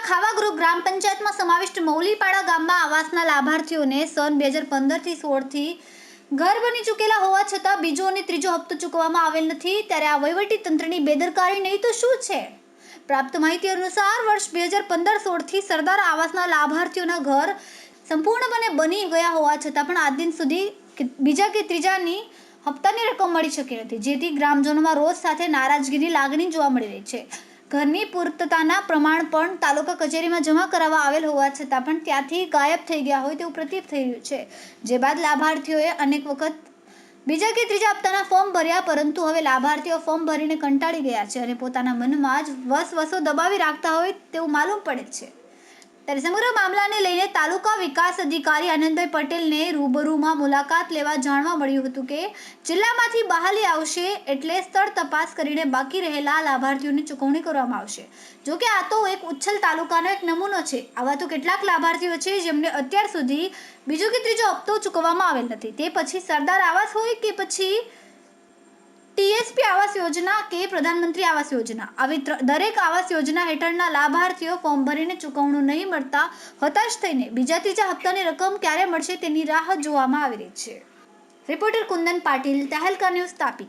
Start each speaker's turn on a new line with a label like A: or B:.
A: ખાવાગૃહ ગ્રામ પંચાયતમાં સમાવિષ્ટ મૌલીપાડા ગામમાં આવાસના લાભાર્થીઓને સન 2015થી 16થી ઘર બની ચૂકેલા હોવા છતાં બીજો અને ત્રીજો હપ્તો ચૂકવવામાં આવેલ નથી, ત્યારે આ વહીવટી તંત્રની બેદરકારી નહીં તો શું છે? પ્રાપ્ત માહિતી અનુસાર વર્ષ 2015-16થી સરદાર આવાસના લાભાર્થીઓના ઘર સંપૂર્ણપણે બની ગયા હોવા છતાં પણ આજ દિન સુધી બીજા કે ત્રીજાની હપ્તાની રકમ મળી શકી નથી, જેથી ગ્રામજનોમાં રોષ સાથે નારાજગીની લાગણી જોવા મળી રહી છે. ઘરની પૂર્તતાના પ્રમાણ પણ તાલુકા કચેરીમાં જમા કરાવવા આવેલ હોવા છતાં પણ ત્યાંથી ગાયબ થઈ ગયા હોય તેવું પ્રતીત થઈ રહ્યું છે. જે બાદ લાભાર્થીઓએ અનેક વખત બીજા કે ત્રીજા હપ્તાના ફોર્મ ભર્યા, પરંતુ હવે લાભાર્થીઓ ફોર્મ ભરીને કંટાળી ગયા છે અને પોતાના મનમાં જ વસવસો દબાવી રાખતા હોય તેવું માલુમ પડે છે. ત્યારે સમગ્ર મામલાને લઈને તાલુકા વિકાસ અધિકારી આનંદભાઈ પટેલને રૂબરૂમાં મુલાકાત લેવા જાણવા મળ્યું હતું કે જિલ્લામાંથી બહાલી આવશે એટલે સ્થળ તપાસ કરીને બાકી રહેલા લાભાર્થીઓની ચૂકવણી કરવામાં આવશે. જો કે આ તો એક ઉચ્છલ તાલુકાનો એક નમૂનો છે. આવા તો કેટલાક લાભાર્થીઓ છે જેમને અત્યાર સુધી બીજો કે ત્રીજો હપ્તો ચૂકવવામાં આવેલ નથી. તે પછી સરદાર આવાસ હોય કે પછી TSP આવાસ યોજના કે પ્રધાનમંત્રી આવાસ યોજના, આવી દરેક આવાસ યોજના હેઠળના લાભાર્થીઓ ફોર્મ ભરીને ચૂકવણું નહીં મળતા હતાશ થઈને બીજા ત્રીજા હપ્તાની રકમ ક્યારે મળશે તેની રાહ જોવામાં આવી રહી છે. Reporter Kundan Patil, Tehelka news, Tapi.